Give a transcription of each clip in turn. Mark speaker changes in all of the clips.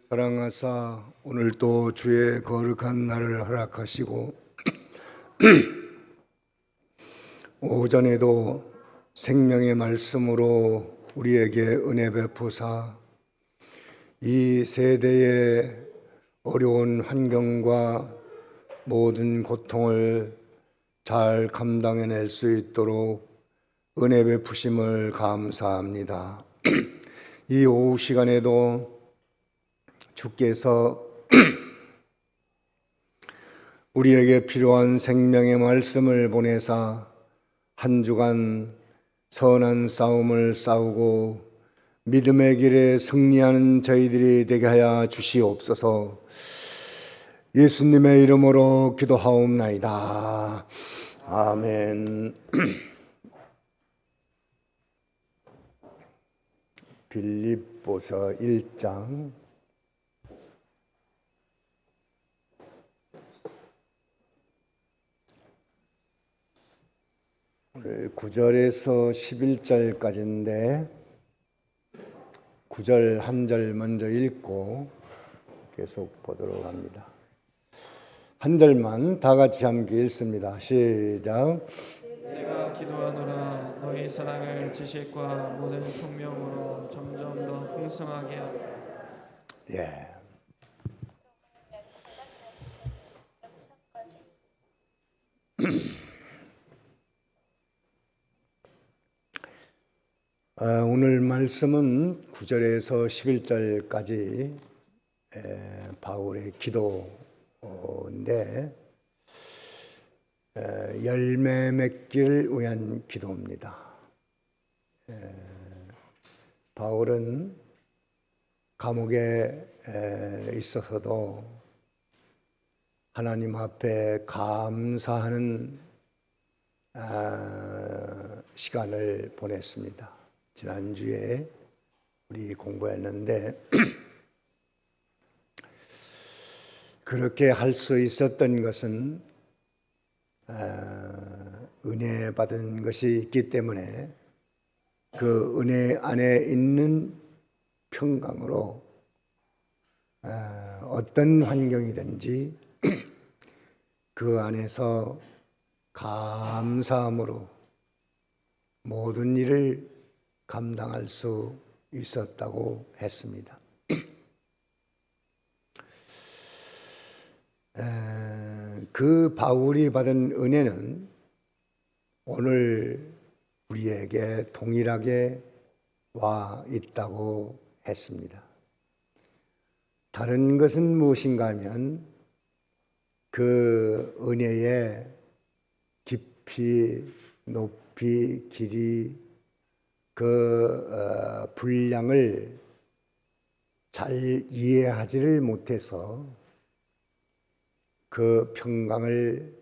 Speaker 1: 사랑하사 오늘도 주의 거룩한 날을 허락하시고 오전에도 생명의 말씀으로 우리에게 은혜 베푸사 이 세대의 어려운 환경과 모든 고통을 잘 감당해낼 수 있도록 은혜 베푸심을 감사합니다. 이 오후 시간에도 주께서 우리에게 필요한 생명의 말씀을 보내사 한 주간 선한 싸움을 싸우고 믿음의 길에 승리하는 저희들이 되게 하여 주시옵소서. 예수님의 이름으로 기도하옵나이다. 아멘. 빌립보서 1장 9절에서 11절까지인데 9절 한 절 먼저 읽고 계속 보도록 합니다. 한 절만 다 같이 함께 읽습니다. 시작.
Speaker 2: 내가 기도하노라 너희 사랑을 지식과 모든 총명으로 점점 더 풍성하게 하소서.
Speaker 1: 예. 오늘 말씀은 9절에서 11절까지 바울의 기도인데 열매 맺기를 위한 기도입니다. 바울은 감옥에 있어서도 하나님 앞에 감사하는 시간을 보냈습니다. 지난주에 우리 공부했는데 그렇게 할 수 있었던 것은 은혜 받은 것이 있기 때문에 그 은혜 안에 있는 평강으로 어떤 환경이든지 그 안에서 감사함으로 모든 일을 감당할 수 있었다고 했습니다. 그 바울이 받은 은혜는 오늘 우리에게 동일하게 와 있다고 했습니다. 다른 것은 무엇인가 하면 그 은혜의 깊이, 높이, 길이 그 분량을 잘 이해하지를 못해서 그 평강을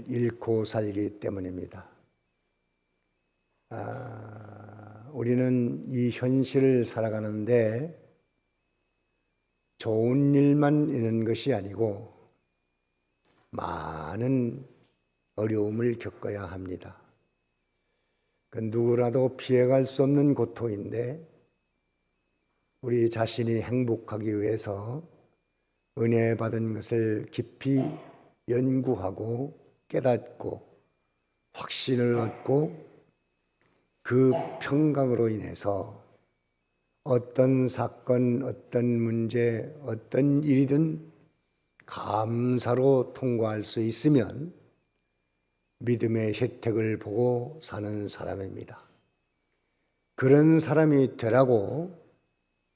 Speaker 1: 잃고 살기 때문입니다. 우리는 이 현실을 살아가는데 좋은 일만 있는 것이 아니고 많은 어려움을 겪어야 합니다. 그 누구라도 피해갈 수 없는 고통인데 우리 자신이 행복하기 위해서 은혜 받은 것을 깊이 연구하고 깨닫고 확신을 얻고 그 평강으로 인해서 어떤 사건, 어떤 문제, 어떤 일이든 감사로 통과할 수 있으면 믿음의 혜택을 보고 사는 사람입니다. 그런 사람이 되라고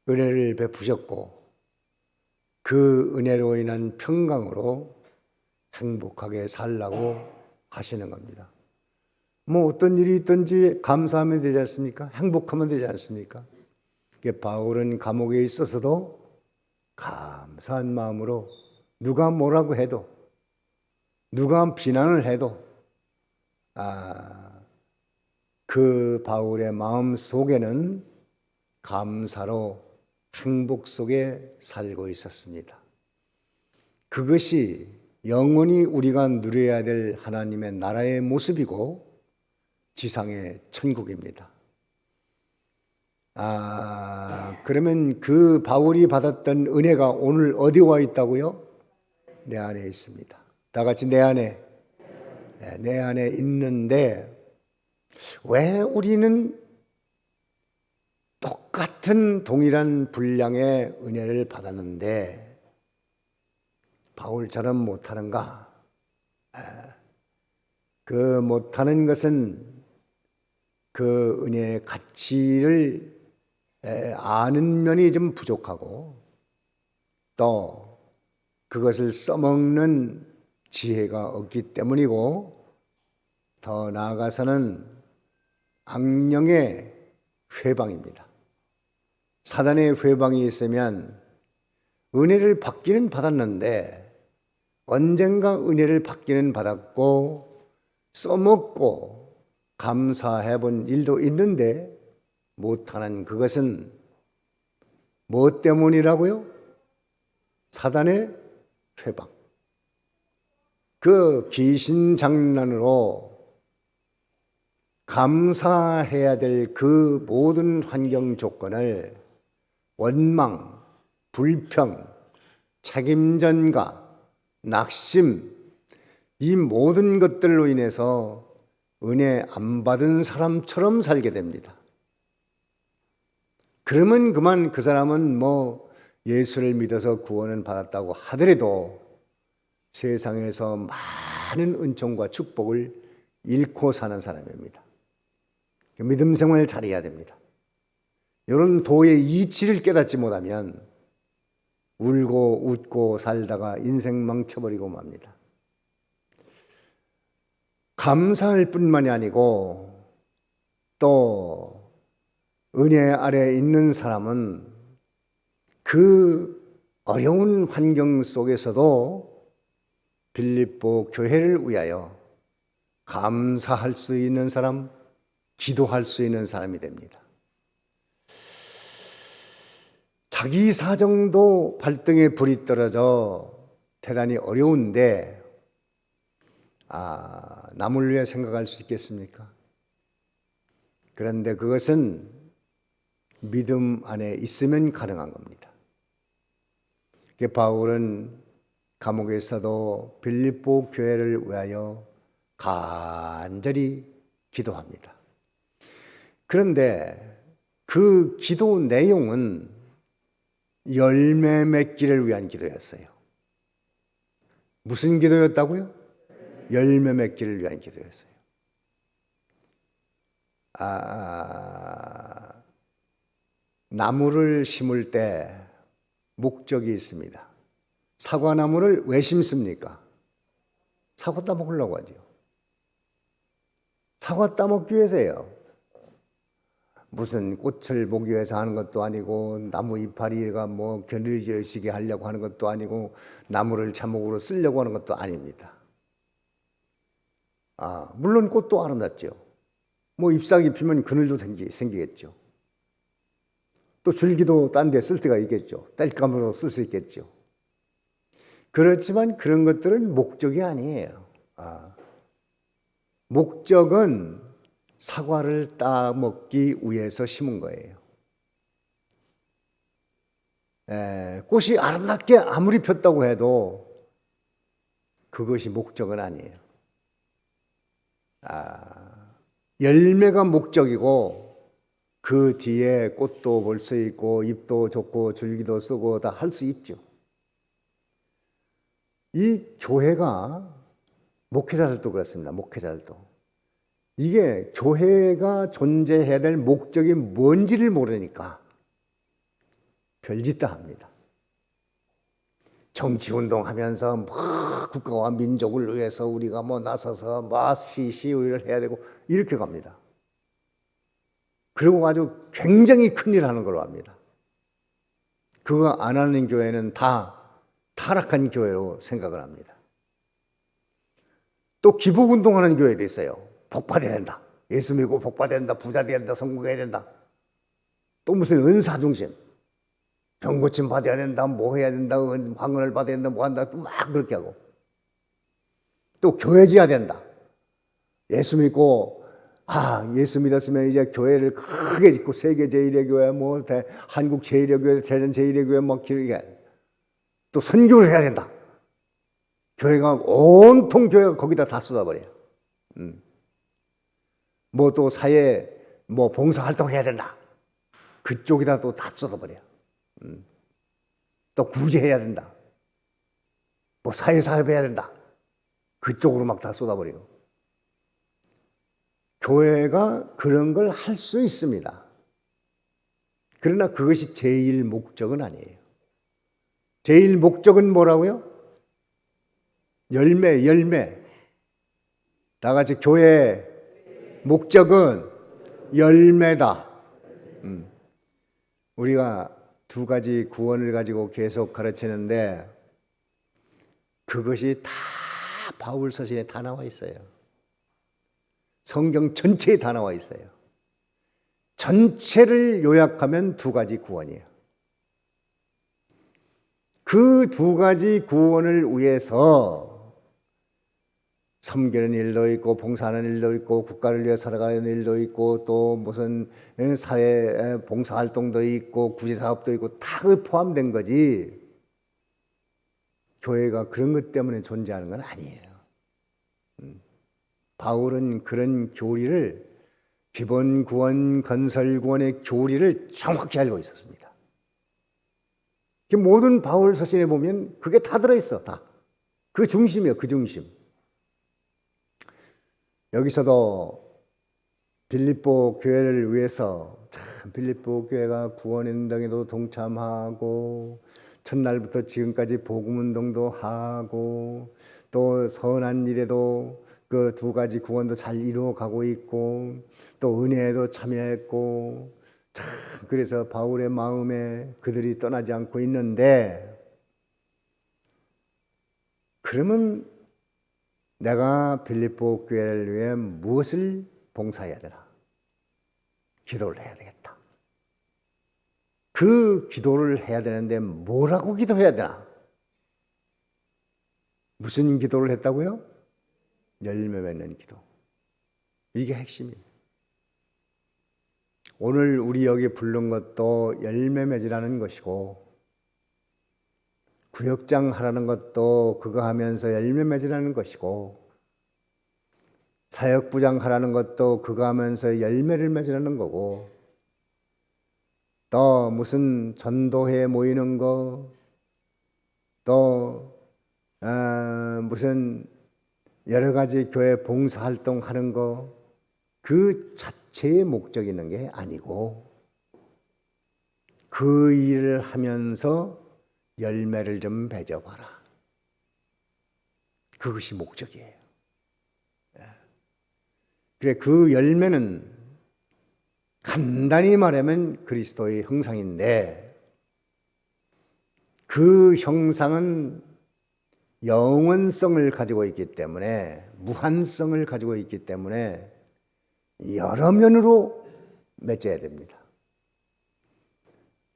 Speaker 1: 은혜를 베푸셨고 그 은혜로 인한 평강으로 행복하게 살라고 하시는 겁니다. 뭐 어떤 일이 있든지 감사하면 되지 않습니까? 행복하면 되지 않습니까? 바울은 감옥에 있어서도 감사한 마음으로 누가 뭐라고 해도 누가 비난을 해도 그 바울의 마음 속에는 감사로 행복 속에 살고 있었습니다. 그것이 영원히 우리가 누려야 될 하나님의 나라의 모습이고 지상의 천국입니다. 그러면 그 바울이 받았던 은혜가 오늘 어디 와 있다고요? 내 안에 있습니다. 다 같이 내 안에 있는데 왜 우리는 똑같은 동일한 분량의 은혜를 받았는데 바울처럼 못하는가? 그 못하는 것은 그 은혜의 가치를 아는 면이 좀 부족하고 또 그것을 써먹는 지혜가 없기 때문이고 더 나아가서는 악령의 회방입니다. 사단의 회방이 있으면 은혜를 받기는 받았는데 언젠가 은혜를 받기는 받았고 써먹고 감사해 본 일도 있는데 못하는 그것은 무엇 때문이라고요? 사단의 회방. 그 귀신 장난으로 감사해야 될 그 모든 환경 조건을 원망, 불평, 책임전가, 낙심, 이 모든 것들로 인해서 은혜 안 받은 사람처럼 살게 됩니다. 그러면 그만 그 사람은 예수를 믿어서 구원을 받았다고 하더라도 세상에서 많은 은총과 축복을 잃고 사는 사람입니다. 믿음 생활을 잘해야 됩니다. 이런 도의 이치를 깨닫지 못하면 울고 웃고 살다가 인생 망쳐버리고 맙니다. 감사할 뿐만이 아니고 또 은혜 아래 있는 사람은 그 어려운 환경 속에서도 빌립보 교회를 위하여 감사할 수 있는 사람, 기도할 수 있는 사람이 됩니다. 자기 사정도 발등에 불이 떨어져 대단히 어려운데 남을 위해 생각할 수 있겠습니까? 그런데 그것은 믿음 안에 있으면 가능한 겁니다. 바울은 감옥에서도 빌립보 교회를 위하여 간절히 기도합니다. 그런데 그 기도 내용은 열매 맺기를 위한 기도였어요. 무슨 기도였다고요? 열매 맺기를 위한 기도였어요. 나무를 심을 때 목적이 있습니다. 사과나무를 왜 심습니까? 사과 따먹으려고 하죠. 사과 따먹기 위해서요. 무슨 꽃을 보기 위해서 하는 것도 아니고 나무 이파리가 겨누어지게 하려고 하는 것도 아니고 나무를 자목으로 쓰려고 하는 것도 아닙니다. 물론 꽃도 아름답죠. 잎사귀 피면 그늘도 생기겠죠. 또 줄기도 딴 데 쓸 데가 있겠죠. 땔감으로 쓸 수 있겠죠. 그렇지만 그런 것들은 목적이 아니에요. 목적은 사과를 따먹기 위해서 심은 거예요. 꽃이 아름답게 아무리 폈다고 해도 그것이 목적은 아니에요. 열매가 목적이고 그 뒤에 꽃도 볼 수 있고 잎도 좋고 줄기도 쓰고 다 할 수 있죠. 이 교회가 목회자들도 그렇습니다. 목회자들도 이게 교회가 존재해야 될 목적이 뭔지를 모르니까 별짓 다 합니다. 정치운동하면서 국가와 민족을 위해서 우리가 나서서 시위를 해야 되고 이렇게 갑니다. 그리고 아주 굉장히 큰일 하는 걸로 합니다. 그거 안 하는 교회는 다 타락한 교회로 생각을 합니다. 또 기복운동하는 교회도 있어요. 복받아야 된다. 예수 믿고 복받아야 된다. 부자 돼야 된다. 성공해야 된다. 또 무슨 은사 중심. 병고침 받아야 된다. 해야 된다. 황혼을 받아야 된다. 한다. 또 막 그렇게 하고. 또 교회 지어야 된다. 예수 믿고 예수 믿었으면 이제 교회를 크게 짓고 세계 제1의 교회, 한국 제1의 교회, 대전 제1의 교회 길게 또 선교를 해야 된다. 교회가 온통 교회가 거기다 다 쏟아버려요. 또 사회 봉사 활동해야 된다. 그쪽에다 또 다 쏟아버려요. 또 구제해야 된다. 사회사업 해야 된다. 그쪽으로 막 다 쏟아버리고. 교회가 그런 걸 할 수 있습니다. 그러나 그것이 제일 목적은 아니에요. 제일 목적은 뭐라고요? 열매. 다 같이 교회의 목적은 열매다. 우리가 두 가지 구원을 가지고 계속 가르치는데 그것이 다 바울 서신에 다 나와 있어요. 성경 전체에 다 나와 있어요. 전체를 요약하면 두 가지 구원이에요. 그 두 가지 구원을 위해서 섬기는 일도 있고 봉사하는 일도 있고 국가를 위해 살아가는 일도 있고 또 무슨 사회 봉사활동도 있고 구제사업도 있고 다 포함된 거지. 교회가 그런 것 때문에 존재하는 건 아니에요. 바울은 그런 교리를 기본 구원, 건설 구원의 교리를 정확히 알고 있었습니다. 모든 바울 서신에 보면 그게 다 들어있어. 다. 그 중심이에요. 그 중심. 여기서도 빌립보 교회를 위해서 참 빌립보 교회가 구원운동에도 동참하고 첫날부터 지금까지 복음운동도 하고 또 선한 일에도 그 두 가지 구원도 잘 이루어가고 있고 또 은혜에도 참여했고 참 그래서 바울의 마음에 그들이 떠나지 않고 있는데 그러면 내가 빌립보 교회를 위해 무엇을 봉사해야 되나? 기도를 해야 되겠다. 그 기도를 해야 되는데 뭐라고 기도해야 되나? 무슨 기도를 했다고요? 열매 맺는 기도. 이게 핵심이에요. 오늘 우리 여기 부른 것도 열매 맺으라는 것이고 구역장 하라는 것도 그거 하면서 열매 맺으라는 것이고 사역부장 하라는 것도 그거 하면서 열매를 맺으라는 거고 또 무슨 전도회 모이는 거 또 무슨 여러 가지 교회 봉사활동 하는 거 그 자체의 목적이 있는 게 아니고 그 일을 하면서 열매를 좀 맺어봐라. 그것이 목적이에요. 그래 그 열매는 간단히 말하면 그리스도의 형상인데 그 형상은 영원성을 가지고 있기 때문에 무한성을 가지고 있기 때문에 여러 면으로 맺어야 됩니다.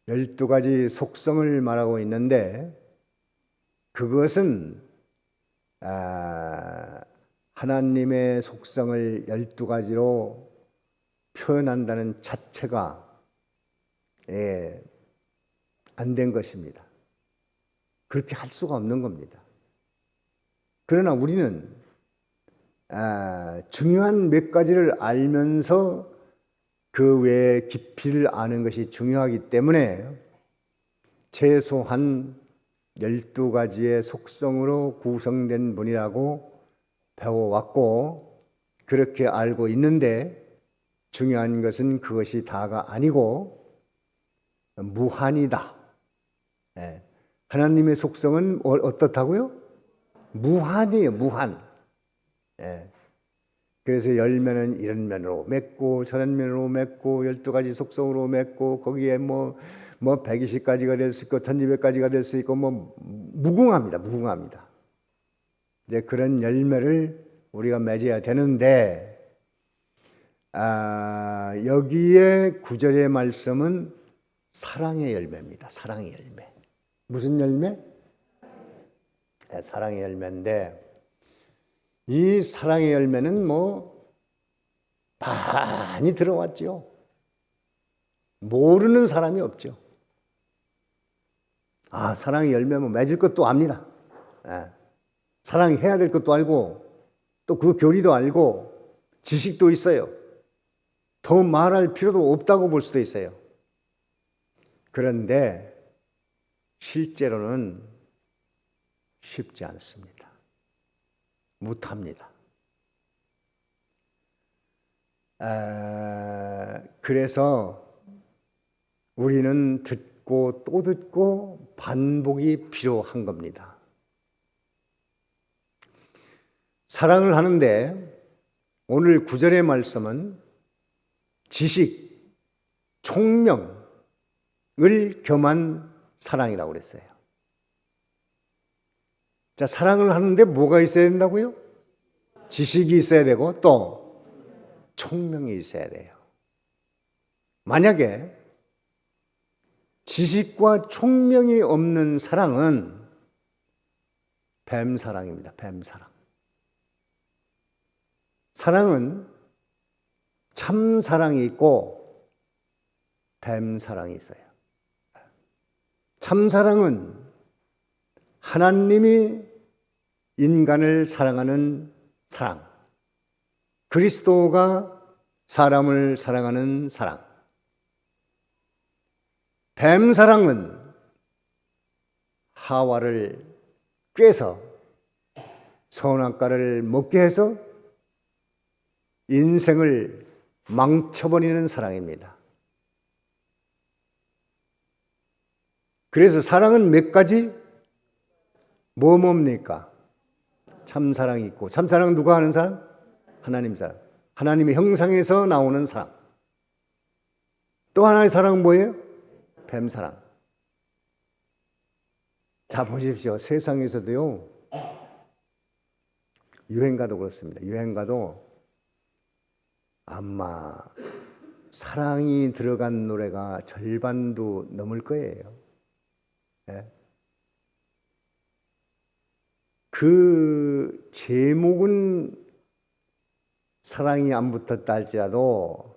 Speaker 1: 12가지 속성을 말하고 있는데 그것은 하나님의 속성을 12가지로 표현한다는 자체가 안 된 것입니다. 그렇게 할 수가 없는 겁니다. 그러나 우리는 중요한 몇 가지를 알면서 그 외의 깊이를 아는 것이 중요하기 때문에 최소한 12가지의 속성으로 구성된 분이라고 배워왔고 그렇게 알고 있는데 중요한 것은 그것이 다가 아니고 무한이다. 하나님의 속성은 어떻다고요? 무한이에요. 무한. 그래서 열매는 이런 면으로 맺고 저런 면으로 맺고 12가지 속성으로 맺고 거기에 120가지가 될 수 있고 1200가지가 될 수 있고 무궁합니다. 이제 그런 열매를 우리가 맺어야 되는데 여기에 9절의 말씀은 사랑의 열매입니다. 사랑의 열매. 무슨 열매? 사랑의 열매인데 이 사랑의 열매는 많이 들어왔죠. 모르는 사람이 없죠. 아, 사랑의 열매면 맺을 것도 압니다. 예. 사랑해야 될 것도 알고 또 그 교리도 알고 지식도 있어요. 더 말할 필요도 없다고 볼 수도 있어요. 그런데 실제로는 쉽지 않습니다. 못합니다. 그래서 우리는 듣고 또 듣고 반복이 필요한 겁니다. 사랑을 하는데 오늘 9절의 말씀은 지식, 총명을 겸한 사랑이라고 그랬어요. 자, 사랑을 하는데 뭐가 있어야 된다고요? 지식이 있어야 되고 또 총명이 있어야 돼요. 만약에 지식과 총명이 없는 사랑은 뱀사랑입니다. 뱀사랑. 사랑은 참사랑이 있고 뱀사랑이 있어요. 참사랑은 하나님이 인간을 사랑하는 사랑, 그리스도가 사람을 사랑하는 사랑. 뱀사랑은 하와를 꿰서 선악과를 먹게 해서 인생을 망쳐버리는 사랑입니다. 그래서 사랑은 몇 가지? 뭡니까? 참사랑이 있고, 참사랑은 누가 하는 사람? 하나님 사랑. 하나님의 형상에서 나오는 사랑. 또 하나의 사랑은 뭐예요? 뱀사랑. 자, 보십시오. 세상에서도요, 유행가도 그렇습니다. 유행가도 아마 사랑이 들어간 노래가 절반도 넘을 거예요. 네. 그 제목은 사랑이 안 붙었다 할지라도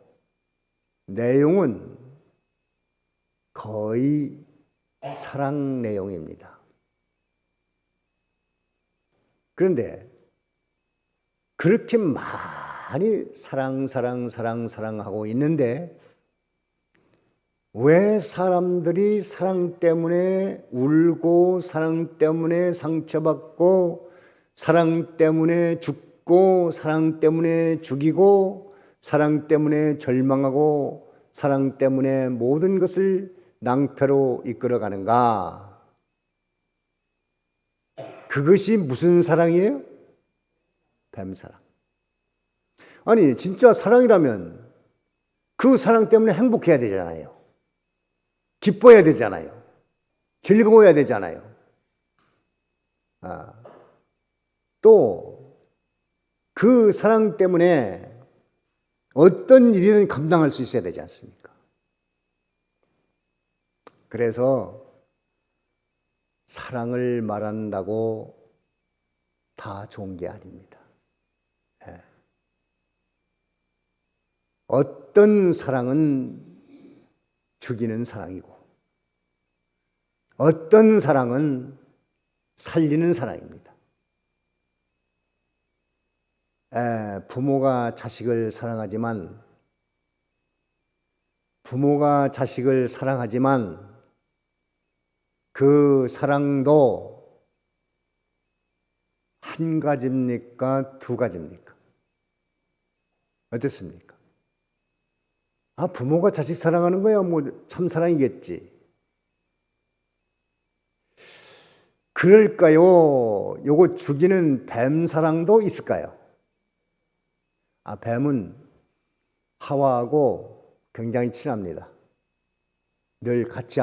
Speaker 1: 내용은 거의 사랑 내용입니다. 그런데 그렇게 많이 사랑하고 있는데 왜 사람들이 사랑 때문에 울고 사랑 때문에 상처받고 사랑 때문에 죽고 사랑 때문에 죽이고 사랑 때문에 절망하고 사랑 때문에 모든 것을 낭패로 이끌어가는가? 그것이 무슨 사랑이에요? 뱀사랑. 아니 진짜 사랑이라면 그 사랑 때문에 행복해야 되잖아요. 기뻐해야 되잖아요. 즐거워야 되잖아요. 또 그 사랑 때문에 어떤 일이든 감당할 수 있어야 되지 않습니까? 그래서 사랑을 말한다고 다 좋은 게 아닙니다. 어떤 사랑은 죽이는 사랑이고 어떤 사랑은 살리는 사랑입니다. 부모가 자식을 사랑하지만 그 사랑도 한 가지입니까? 두 가지입니까? 어떻습니까? 부모가 자식 사랑하는 거야 뭐 참사랑이겠지. 그럴까요? 요거 죽이는 뱀사랑도 있을까요? 뱀은 하와하고 굉장히 친합니다. 늘 같이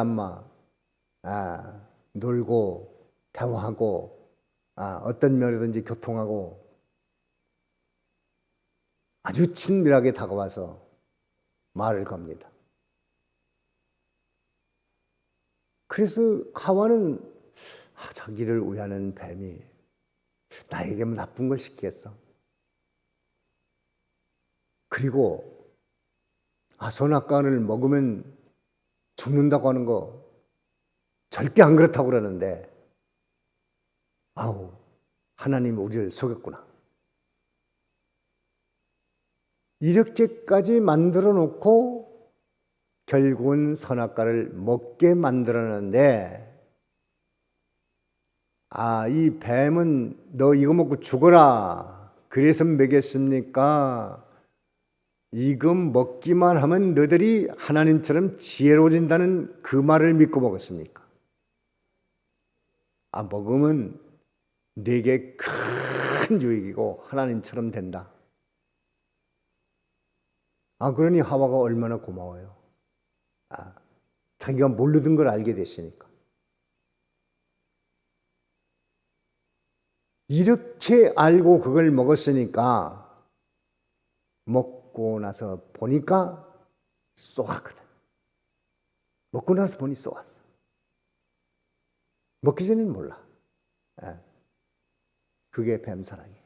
Speaker 1: 놀고 대화하고 어떤 면에든지 교통하고 아주 친밀하게 다가와서 말을 겁니다. 그래서 하와는 자기를 위하는 뱀이 나에게 나쁜 걸 시키겠어. 그리고 선악과를 먹으면 죽는다고 하는 거 절대 안 그렇다고 그러는데 하나님이 우리를 속였구나. 이렇게까지 만들어 놓고 결국은 선악과를 먹게 만들었는데 이 뱀은 너 이거 먹고 죽어라. 그래서 먹였습니까? 이거 먹기만 하면 너희들이 하나님처럼 지혜로워진다는 그 말을 믿고 먹었습니까? 먹으면 내게 큰 유익이고 하나님처럼 된다. 그러니 하와가 얼마나 고마워요. 자기가 모르던 걸 알게 됐으니까. 이렇게 알고 그걸 먹었으니까 먹고 나서 보니까 쏘았거든. 먹고 나서 보니 쏘았어. 먹기 전에는 몰라. 그게 뱀사랑이에요.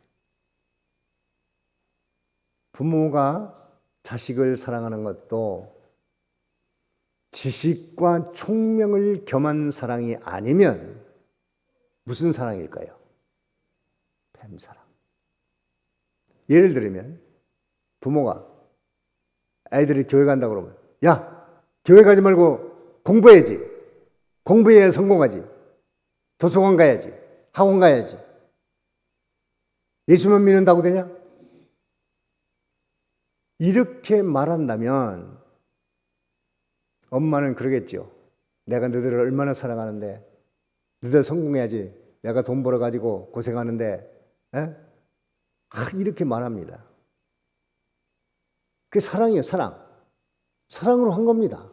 Speaker 1: 부모가 자식을 사랑하는 것도 지식과 총명을 겸한 사랑이 아니면 무슨 사랑일까요? 뱀사랑. 예를 들면 부모가 애들이 교회 간다고 그러면 야, 교회 가지 말고 공부해야지. 공부해야 성공하지. 도서관 가야지. 학원 가야지. 예수만 믿는다고 되냐? 이렇게 말한다면 엄마는 그러겠죠. 내가 너희들을 얼마나 사랑하는데 너희들 성공해야지. 내가 돈 벌어가지고 고생하는데 이렇게 말합니다. 그게 사랑이에요. 사랑. 사랑으로 한 겁니다.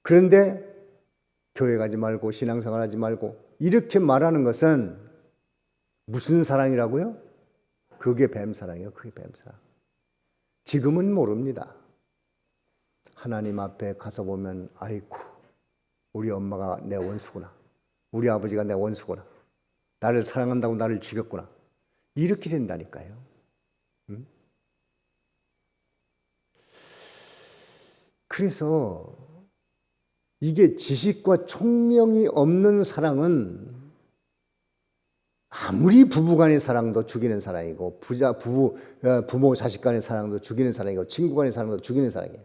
Speaker 1: 그런데 교회 가지 말고 신앙생활 하지 말고 이렇게 말하는 것은 무슨 사랑이라고요? 그게 뱀사랑이에요. 그게 뱀사랑. 지금은 모릅니다. 하나님 앞에 가서 보면 아이고 우리 엄마가 내 원수구나. 우리 아버지가 내 원수구나. 나를 사랑한다고 나를 죽였구나. 이렇게 된다니까요. 그래서 이게 지식과 총명이 없는 사랑은 아무리 부부간의 사랑도 죽이는 사랑이고 부모 자식 간의 사랑도 죽이는 사랑이고 친구 간의 사랑도 죽이는 사랑이에요.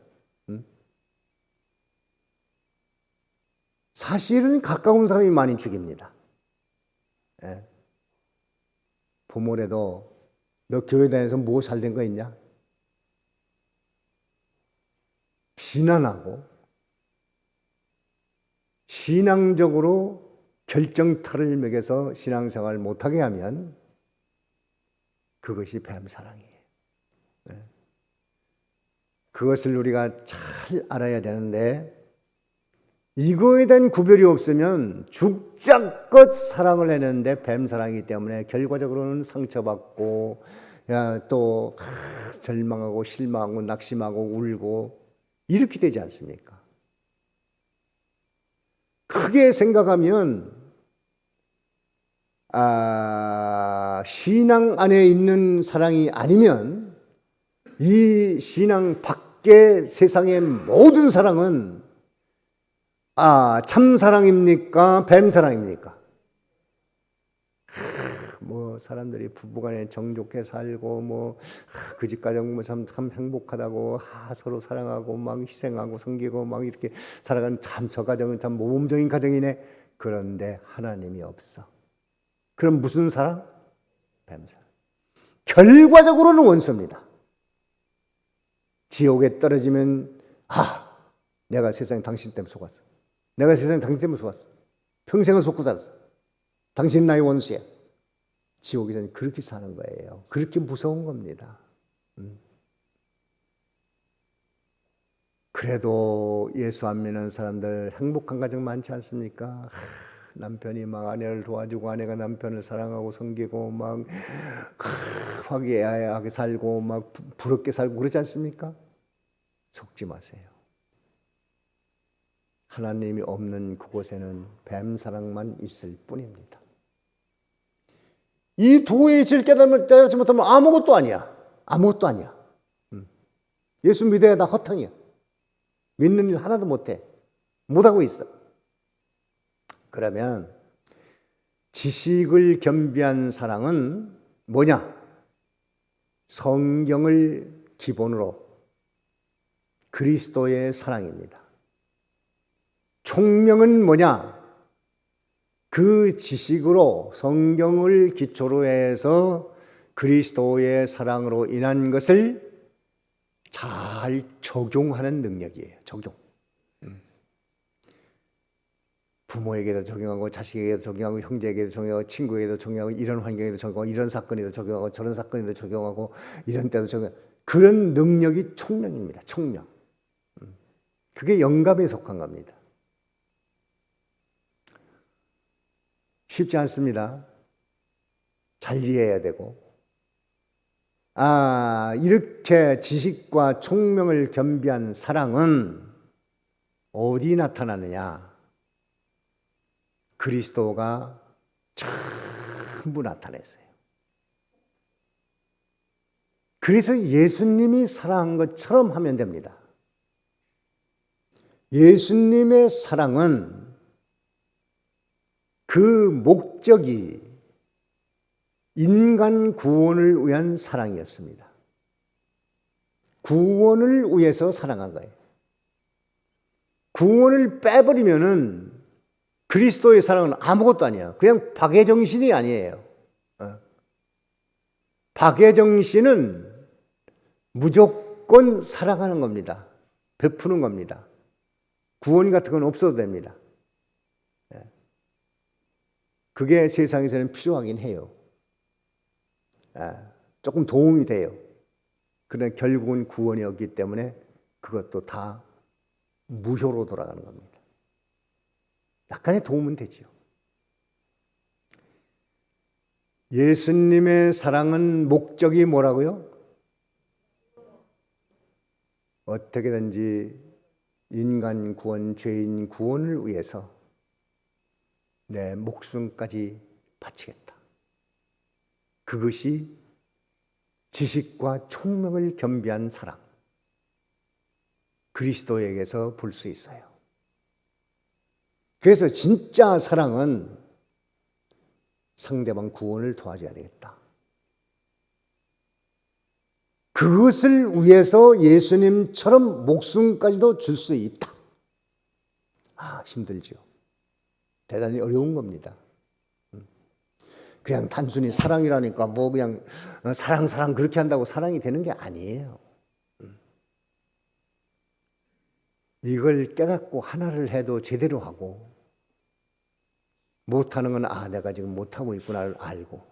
Speaker 1: 사실은 가까운 사람이 많이 죽입니다. 부모래도 너 교회 다녀서 뭐 잘된 거 있냐? 비난하고 신앙적으로 결정타를 먹여서 신앙생활을 못하게 하면 그것이 뱀사랑이에요. 그것을 우리가 잘 알아야 되는데 이거에 대한 구별이 없으면 죽자껏 사랑을 했는데 뱀사랑이기 때문에 결과적으로는 상처받고 또 절망하고 실망하고 낙심하고 울고 이렇게 되지 않습니까? 크게 생각하면 신앙 안에 있는 사랑이 아니면 이 신앙 밖의 세상의 모든 사랑은 참사랑입니까? 뱀사랑입니까? 사람들이 부부간에 정좋게 살고 그 집 가정 참 행복하다고 서로 사랑하고 막 희생하고 섬기고 막 이렇게 살아가는 참 저 가정은 참 모범적인 가정이네. 그런데 하나님이 없어. 그럼 무슨 사랑? 뱀사랑. 결과적으로는 원수입니다. 지옥에 떨어지면 내가 세상에 당신 때문에 속았어. 내가 세상에 당신 때문에 속았어. 평생을 속고 살았어. 당신은 나의 원수야. 지옥에서는 그렇게 사는 거예요. 그렇게 무서운 겁니다. 그래도 예수 안 믿는 사람들 행복한 가정 많지 않습니까? 남편이 막 아내를 도와주고 아내가 남편을 사랑하고 섬기고 막 화기애애하게 살고 막 부럽게 살고 그러지 않습니까? 속지 마세요. 하나님이 없는 그곳에는 뱀사랑만 있을 뿐입니다. 이 도의 질 깨달지 못하면 아무것도 아니야. 아무것도 아니야. 예수 믿어야 다 허탕이야. 믿는 일 하나도 못해. 못하고 있어. 그러면 지식을 겸비한 사랑은 뭐냐? 성경을 기본으로 그리스도의 사랑입니다. 총명은 뭐냐? 그 지식으로 성경을 기초로 해서 그리스도의 사랑으로 인한 것을 잘 적용하는 능력이에요. 적용. 부모에게도 적용하고 자식에게도 적용하고 형제에게도 적용하고 친구에게도 적용하고 이런 환경에도 적용하고 이런 사건에도 적용하고 저런 사건에도 적용하고 이런 때도 적용하고 그런 능력이 총명입니다. 총명. 그게 영감에 속한 겁니다. 쉽지 않습니다. 잘 이해해야 되고 이렇게 지식과 총명을 겸비한 사랑은 어디 나타나느냐? 그리스도가 전부 나타냈어요. 그래서 예수님이 사랑한 것처럼 하면 됩니다. 예수님의 사랑은 그 목적이 인간 구원을 위한 사랑이었습니다. 구원을 위해서 사랑한 거예요. 구원을 빼버리면은 그리스도의 사랑은 아무것도 아니야. 그냥 박애정신이 아니에요. 박애정신은 무조건 사랑하는 겁니다. 베푸는 겁니다. 구원 같은 건 없어도 됩니다. 그게 세상에서는 필요하긴 해요. 조금 도움이 돼요. 그러나 결국은 구원이 없기 때문에 그것도 다 무효로 돌아가는 겁니다. 약간의 도움은 되지요. 예수님의 사랑은 목적이 뭐라고요? 어떻게든지 인간 구원, 죄인 구원을 위해서 내 목숨까지 바치겠다. 그것이 지식과 총명을 겸비한 사랑. 그리스도에게서 볼 수 있어요. 그래서 진짜 사랑은 상대방 구원을 도와줘야 되겠다. 그것을 위해서 예수님처럼 목숨까지도 줄 수 있다. 힘들죠. 대단히 어려운 겁니다. 그냥 단순히 사랑이라니까 뭐 그냥 사랑 그렇게 한다고 사랑이 되는 게 아니에요. 이걸 깨닫고 하나를 해도 제대로 하고 못하는 건 내가 지금 못하고 있구나를 알고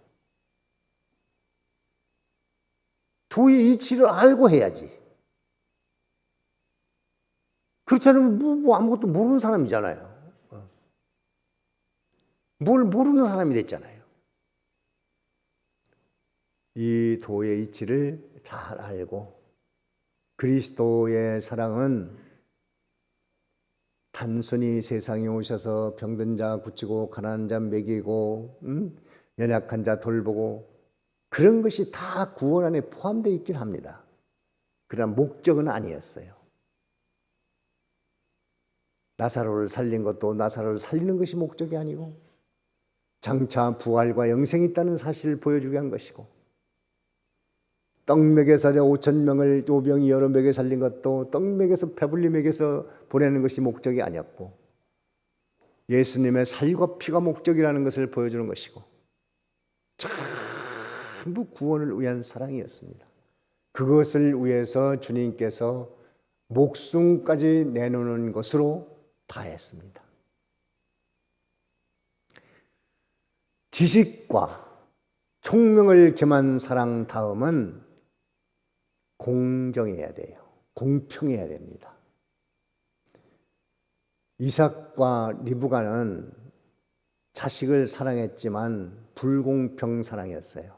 Speaker 1: 도의 이치를 알고 해야지. 그렇지 않으면 뭐 아무것도 모르는 사람이잖아요. 뭘 모르는 사람이 됐잖아요. 이 도의 이치를 잘 알고 그리스도의 사랑은 단순히 세상에 오셔서 병든 자 고치고 가난한 자 먹이고 연약한 자 돌보고 그런 것이 다 구원 안에 포함되어 있긴 합니다. 그러나 목적은 아니었어요. 나사로를 살린 것도 나사로를 살리는 것이 목적이 아니고 장차 부활과 영생이 있다는 사실을 보여주게 한 것이고 떡 먹여 살려 5,000명을 오병이 여러 먹여 살린 것도 떡 먹여서 배불리 먹여서 보내는 것이 목적이 아니었고 예수님의 살과 피가 목적이라는 것을 보여주는 것이고 전부 구원을 위한 사랑이었습니다. 그것을 위해서 주님께서 목숨까지 내놓는 것으로 다했습니다. 지식과 총명을 겸한 사랑 다음은 공정해야 돼요. 공평해야 됩니다. 이삭과 리브가는 자식을 사랑했지만 불공평 사랑이었어요.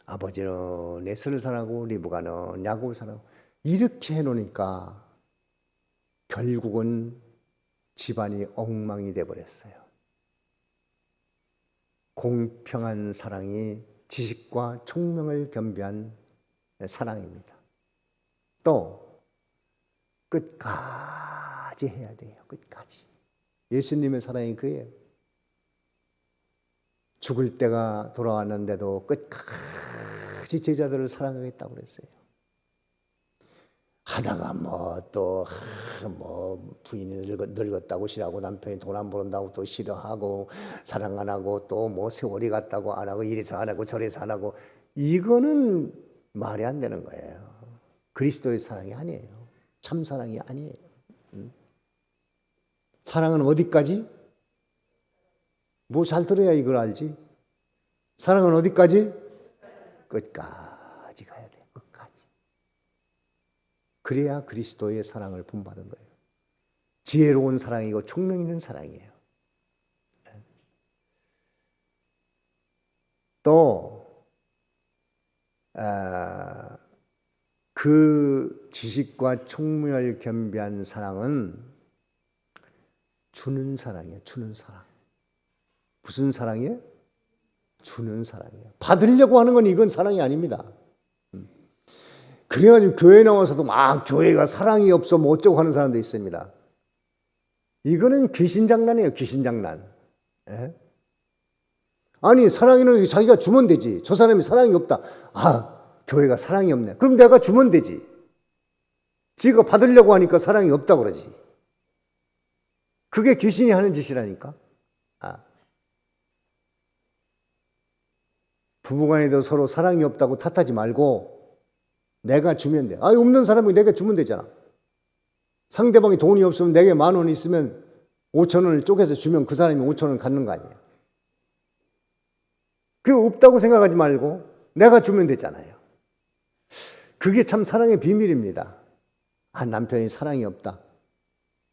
Speaker 1: 아버지는 에서를 사랑하고 리브가는 야곱을 사랑하고 이렇게 해놓으니까 결국은 집안이 엉망이 돼버렸어요. 공평한 사랑이 지식과 총명을 겸비한 사랑입니다. 또 끝까지 해야 돼요. 끝까지. 예수님의 사랑이 그래요. 죽을 때가 돌아왔는데도 끝까지 제자들을 사랑하겠다고 그랬어요. 하다가 부인이 늙었다고 싫어하고 남편이 돈 안 벌었다고 또 싫어하고 사랑 안 하고 또 세월이 갔다고 안 하고 이래서 안 하고 저래서 안 하고 이거는 말이 안 되는 거예요. 그리스도의 사랑이 아니에요. 참 사랑이 아니에요. 사랑은 어디까지? 잘 들어야 이걸 알지. 사랑은 어디까지? 끝까지 가야 돼. 끝까지. 그래야 그리스도의 사랑을 본받은 거예요. 지혜로운 사랑이고 총명 있는 사랑이에요. 또 그 지식과 총명을 겸비한 사랑은 주는 사랑이에요. 주는 사랑. 무슨 사랑이에요? 주는 사랑이에요. 받으려고 하는 건 이건 사랑이 아닙니다. 그래가지고 교회 나와서도 교회가 사랑이 없어 어쩌고 하는 사람도 있습니다. 이거는 귀신장난이에요. 귀신장난. 예? 아니 사랑이는 자기가 주면 되지. 저 사람이 사랑이 없다. 교회가 사랑이 없네. 그럼 내가 주면 되지. 지가 받으려고 하니까 사랑이 없다고 그러지. 그게 귀신이 하는 짓이라니까. 부부간에도 서로 사랑이 없다고 탓하지 말고 내가 주면 돼. 없는 사람이 내가 주면 되잖아. 상대방이 돈이 없으면 내게 10,000원 있으면 5,000원을 쪼개서 주면 그 사람이 5,000원 갖는 거 아니에요. 그게 없다고 생각하지 말고 내가 주면 되잖아요. 그게 참 사랑의 비밀입니다. 남편이 사랑이 없다.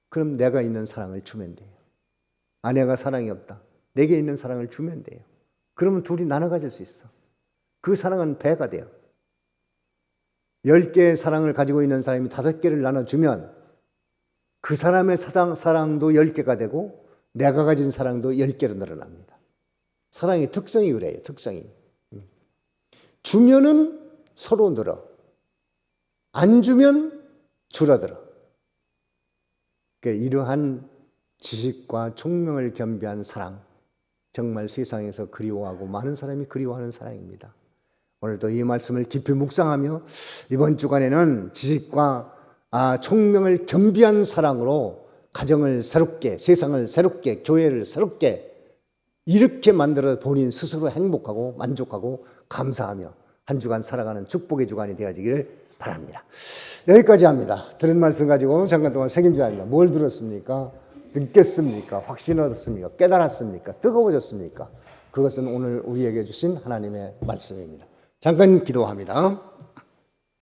Speaker 1: 그럼 내가 있는 사랑을 주면 돼요. 아내가 사랑이 없다. 내게 있는 사랑을 주면 돼요. 그러면 둘이 나눠 가질 수 있어. 그 사랑은 배가 돼요. 10개의 사랑을 가지고 있는 사람이 5개를 나눠주면 그 사람의 사랑도 10개가 되고 내가 가진 사랑도 10개로 늘어납니다. 사랑의 특성이 그래요. 특성이. 주면은 서로 늘어. 안 주면 줄어들어. 그러니까 이러한 지식과 총명을 겸비한 사랑, 정말 세상에서 그리워하고 많은 사람이 그리워하는 사랑입니다. 오늘도 이 말씀을 깊이 묵상하며 이번 주간에는 지식과 총명을 겸비한 사랑으로 가정을 새롭게, 세상을 새롭게, 교회를 새롭게 이렇게 만들어 본인 스스로 행복하고 만족하고 감사하며 한 주간 살아가는 축복의 주간이 되어지기를 바랍니다. 여기까지 합니다. 들은 말씀 가지고 잠깐 동안 책임져야 뭘 들었습니까? 느꼈습니까? 확신 얻었습니까? 깨달았습니까? 뜨거워졌습니까? 그것은 오늘 우리에게 주신 하나님의 말씀입니다. 잠깐 기도합니다.